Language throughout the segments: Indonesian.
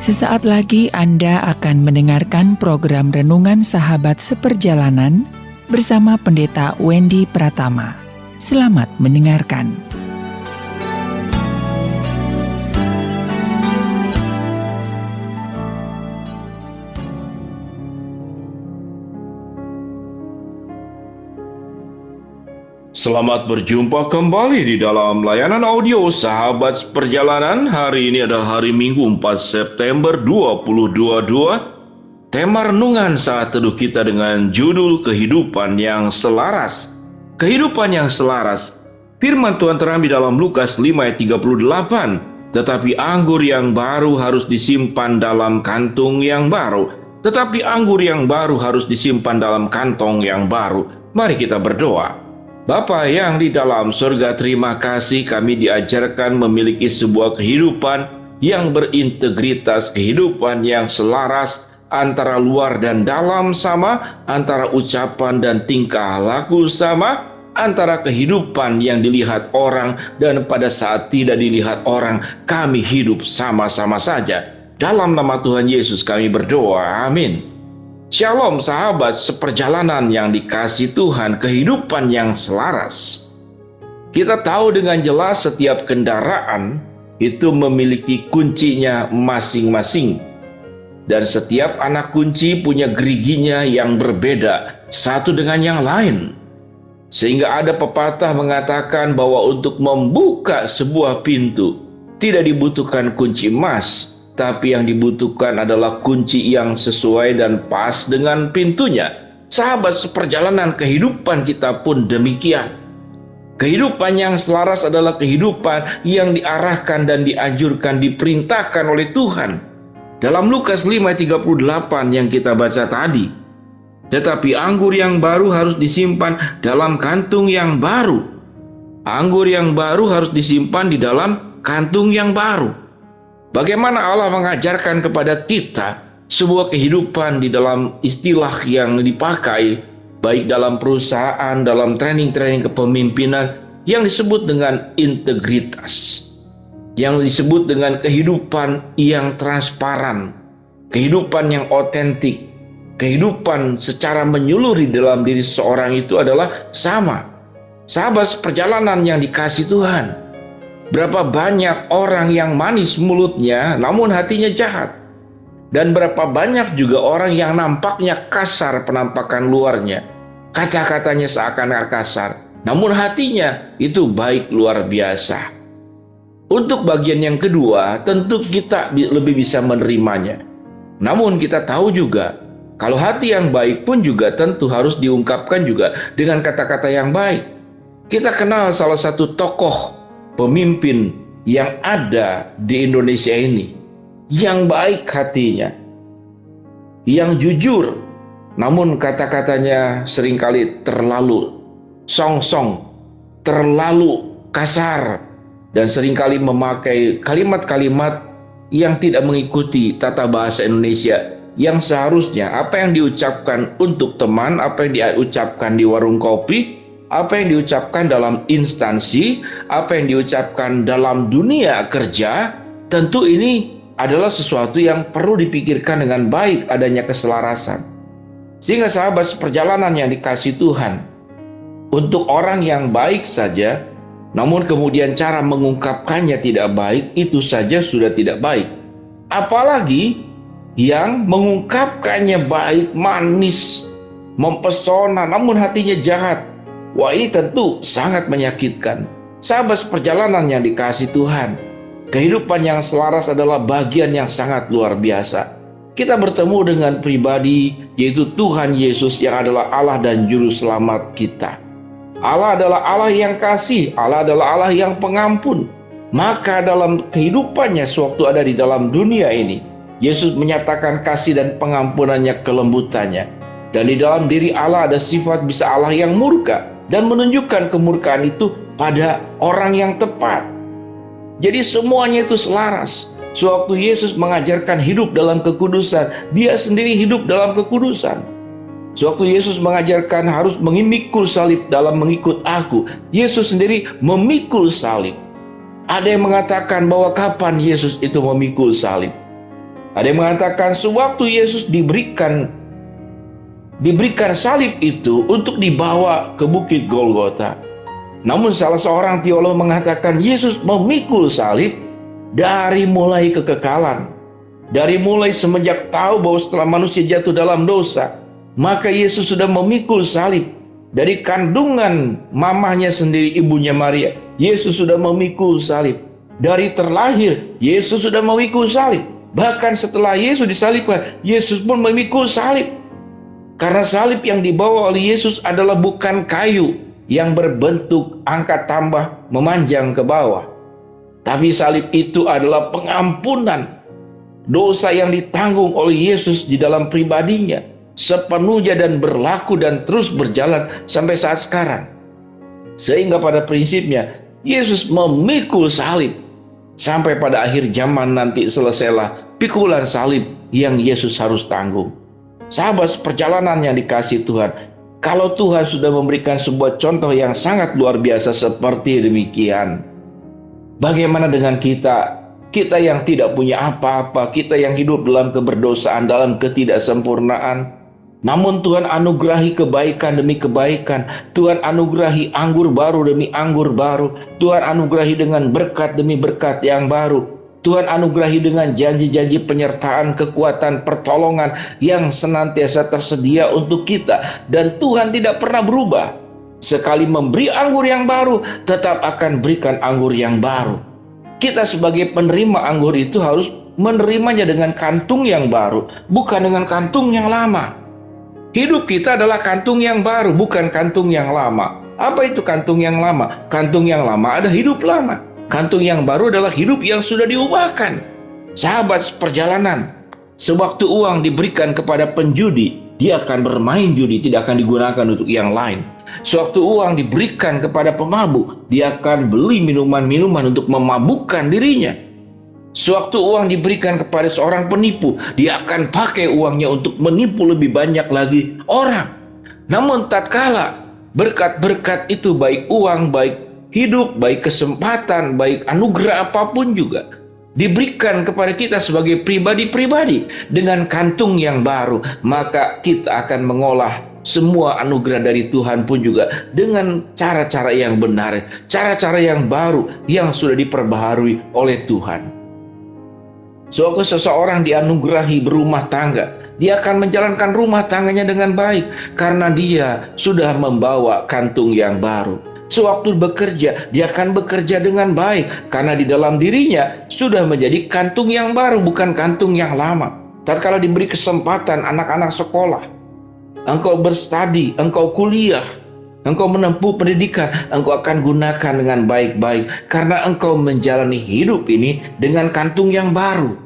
Sesaat lagi Anda akan mendengarkan program Renungan Sahabat Seperjalanan bersama Pendeta Wendy Pratama. Selamat mendengarkan. Selamat berjumpa kembali di dalam layanan audio Sahabat Seperjalanan. Hari ini adalah hari Minggu 4 September 2022. Tema renungan saat teduh kita dengan judul Kehidupan yang Selaras. Kehidupan yang selaras. Firman Tuhan terambil dalam Lukas 5 ayat 38. Tetapi anggur yang baru harus disimpan dalam kantung yang baru. Tetapi anggur yang baru harus disimpan dalam kantong yang baru. Mari kita berdoa. Bapa yang di dalam surga, terima kasih kami diajarkan memiliki sebuah kehidupan yang berintegritas, kehidupan yang selaras antara luar dan dalam sama, antara ucapan dan tingkah laku sama, antara kehidupan yang dilihat orang dan pada saat tidak dilihat orang, kami hidup sama-sama saja. Dalam nama Tuhan Yesus kami berdoa, amin. Shalom sahabat seperjalanan yang dikasihi Tuhan, kehidupan yang selaras. Kita tahu dengan jelas setiap kendaraan itu memiliki kuncinya masing-masing. Dan setiap anak kunci punya geriginya yang berbeda satu dengan yang lain. Sehingga ada pepatah mengatakan bahwa untuk membuka sebuah pintu tidak dibutuhkan kunci emas, tapi yang dibutuhkan adalah kunci yang sesuai dan pas dengan pintunya. Sahabat seperjalanan, kehidupan kita pun demikian. Kehidupan yang selaras adalah kehidupan yang diarahkan dan dianjurkan, diperintahkan oleh Tuhan. Dalam Lukas 5:38 yang kita baca tadi. Tetapi anggur yang baru harus disimpan dalam kantung yang baru. Anggur yang baru harus disimpan di dalam kantung yang baru. Bagaimana Allah mengajarkan kepada kita sebuah kehidupan di dalam istilah yang dipakai, baik dalam perusahaan, dalam training-training kepemimpinan, yang disebut dengan integritas, yang disebut dengan kehidupan yang transparan, kehidupan yang otentik, kehidupan secara menyeluruh di dalam diri seseorang itu adalah sama. Sahabat seperjalanan yang dikasihi Tuhan, berapa banyak orang yang manis mulutnya namun hatinya jahat. Dan berapa banyak juga orang yang nampaknya kasar penampakan luarnya. Kata-katanya seakan-akan kasar, namun hatinya itu baik luar biasa. Untuk bagian yang kedua, tentu kita lebih bisa menerimanya. Namun kita tahu juga, kalau hati yang baik pun juga tentu harus diungkapkan juga dengan kata-kata yang baik. Kita kenal salah satu tokoh pemimpin yang ada di Indonesia ini, yang baik hatinya, yang jujur, namun kata-katanya seringkali terlalu song-song, terlalu kasar, dan seringkali memakai kalimat-kalimat yang tidak mengikuti tata bahasa Indonesia, yang seharusnya apa yang diucapkan untuk teman, apa yang diucapkan di warung kopi, apa yang diucapkan dalam instansi, apa yang diucapkan dalam dunia kerja, tentu ini adalah sesuatu yang perlu dipikirkan dengan baik, adanya keselarasan. Sehingga sahabat seperjalanan yang dikasihi Tuhan, untuk orang yang baik saja, namun kemudian cara mengungkapkannya tidak baik, itu saja sudah tidak baik. Apalagi yang mengungkapkannya baik, manis, mempesona, namun hatinya jahat. Wah, ini tentu sangat menyakitkan. Sahabat seperjalanan yang dikasihi Tuhan, kehidupan yang selaras adalah bagian yang sangat luar biasa. Kita bertemu dengan pribadi, yaitu Tuhan Yesus yang adalah Allah dan Juru Selamat kita. Allah adalah Allah yang kasih, Allah adalah Allah yang pengampun. Maka dalam kehidupannya sewaktu ada di dalam dunia ini, Yesus menyatakan kasih dan pengampunannya, kelembutannya. Dan di dalam diri Allah ada sifat bisa Allah yang murka, dan menunjukkan kemurkaan itu pada orang yang tepat. Jadi semuanya itu selaras. Sewaktu Yesus mengajarkan hidup dalam kekudusan, dia sendiri hidup dalam kekudusan. Sewaktu Yesus mengajarkan harus memikul salib dalam mengikut aku, Yesus sendiri memikul salib. Ada yang mengatakan bahwa kapan Yesus itu memikul salib? Ada yang mengatakan sewaktu Yesus diberikan salib itu untuk dibawa ke bukit Golgota. Namun salah seorang teolog mengatakan Yesus memikul salib dari mulai kekekalan. Dari mulai semenjak tahu bahwa setelah manusia jatuh dalam dosa, maka Yesus sudah memikul salib. Dari kandungan mamahnya sendiri, ibunya Maria, Yesus sudah memikul salib. Dari terlahir, Yesus sudah memikul salib. Bahkan setelah Yesus disalibkan, Yesus pun memikul salib. Karena salib yang dibawa oleh Yesus adalah bukan kayu yang berbentuk angka tambah memanjang ke bawah. Tapi salib itu adalah pengampunan dosa yang ditanggung oleh Yesus di dalam pribadinya, sepenuhnya dan berlaku dan terus berjalan sampai saat sekarang. Sehingga pada prinsipnya Yesus memikul salib sampai pada akhir zaman nanti selesailah pikulan salib yang Yesus harus tanggung. Sahabat perjalanan yang dikasihi Tuhan, kalau Tuhan sudah memberikan sebuah contoh yang sangat luar biasa seperti demikian, bagaimana dengan kita? Kita yang tidak punya apa-apa, kita yang hidup dalam keberdosaan, dalam ketidaksempurnaan. Namun Tuhan anugerahi kebaikan demi kebaikan. Tuhan anugerahi anggur baru demi anggur baru. Tuhan anugerahi dengan berkat demi berkat yang baru. Tuhan anugerahi dengan janji-janji penyertaan, kekuatan, pertolongan yang senantiasa tersedia untuk kita. Dan Tuhan tidak pernah berubah. Sekali memberi anggur yang baru, tetap akan berikan anggur yang baru. Kita sebagai penerima anggur itu harus menerimanya dengan kantung yang baru, bukan dengan kantung yang lama. Hidup kita adalah kantung yang baru, bukan kantung yang lama. Apa itu kantung yang lama? Kantung yang lama ada hidup lama. Kantung yang baru adalah hidup yang sudah diubahkan. Sahabat perjalanan, sewaktu uang diberikan kepada penjudi, dia akan bermain judi, tidak akan digunakan untuk yang lain. Sewaktu uang diberikan kepada pemabuk, dia akan beli minuman-minuman untuk memabukkan dirinya. Sewaktu uang diberikan kepada seorang penipu, dia akan pakai uangnya untuk menipu lebih banyak lagi orang. Namun tatkala berkat-berkat itu, baik uang, baik hidup, baik kesempatan, baik anugerah apapun juga, diberikan kepada kita sebagai pribadi-pribadi dengan kantung yang baru, maka kita akan mengolah semua anugerah dari Tuhan pun juga dengan cara-cara yang benar, cara-cara yang baru yang sudah diperbaharui oleh Tuhan. Sewaktu seseorang dianugerahi berumah tangga, dia akan menjalankan rumah tangganya dengan baik karena dia sudah membawa kantung yang baru. Sewaktu bekerja, dia akan bekerja dengan baik karena di dalam dirinya sudah menjadi kantung yang baru, bukan kantung yang lama. Tatkala diberi kesempatan anak-anak sekolah, engkau berstudi, engkau kuliah, engkau menempuh pendidikan, engkau akan gunakan dengan baik-baik karena engkau menjalani hidup ini dengan kantung yang baru.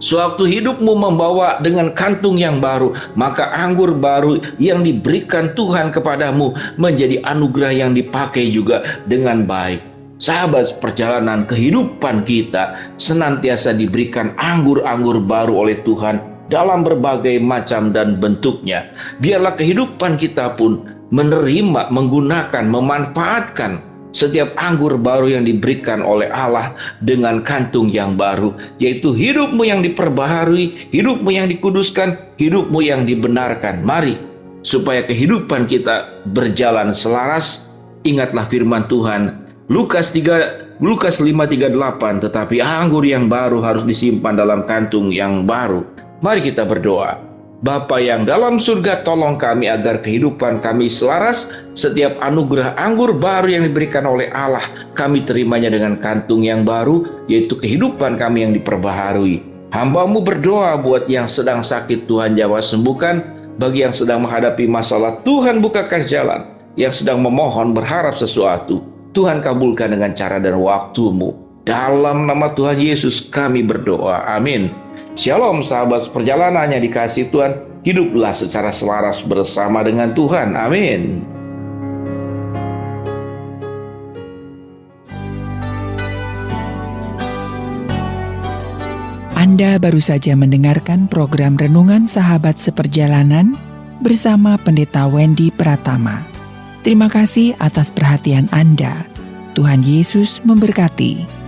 Sewaktu hidupmu membawa dengan kantung yang baru, maka anggur baru yang diberikan Tuhan kepadamu menjadi anugerah yang dipakai juga dengan baik. Sahabat perjalanan kehidupan kita senantiasa diberikan anggur-anggur baru oleh Tuhan dalam berbagai macam dan bentuknya. Biarlah kehidupan kita pun menerima, menggunakan, memanfaatkan setiap anggur baru yang diberikan oleh Allah dengan kantung yang baru, yaitu hidupmu yang diperbaharui, hidupmu yang dikuduskan, hidupmu yang dibenarkan. Mari, supaya kehidupan kita berjalan selaras, ingatlah firman Tuhan, Lukas 5:38, tetapi anggur yang baru harus disimpan dalam kantung yang baru. Mari kita berdoa. Bapa yang dalam surga, tolong kami agar kehidupan kami selaras. Setiap anugerah anggur baru yang diberikan oleh Allah, kami terimanya dengan kantung yang baru, yaitu kehidupan kami yang diperbaharui. Hamba-Mu berdoa buat yang sedang sakit, Tuhan jawab sembuhkan. Bagi yang sedang menghadapi masalah, Tuhan bukakan jalan. Yang sedang memohon berharap sesuatu, Tuhan kabulkan dengan cara dan waktu-Mu. Dalam nama Tuhan Yesus kami berdoa, amin. Shalom sahabat perjalanan yang dikasihi Tuhan, hiduplah secara selaras bersama dengan Tuhan, amin. Anda baru saja mendengarkan program Renungan Sahabat Seperjalanan bersama Pendeta Wendy Pratama. Terima kasih atas perhatian Anda. Tuhan Yesus memberkati.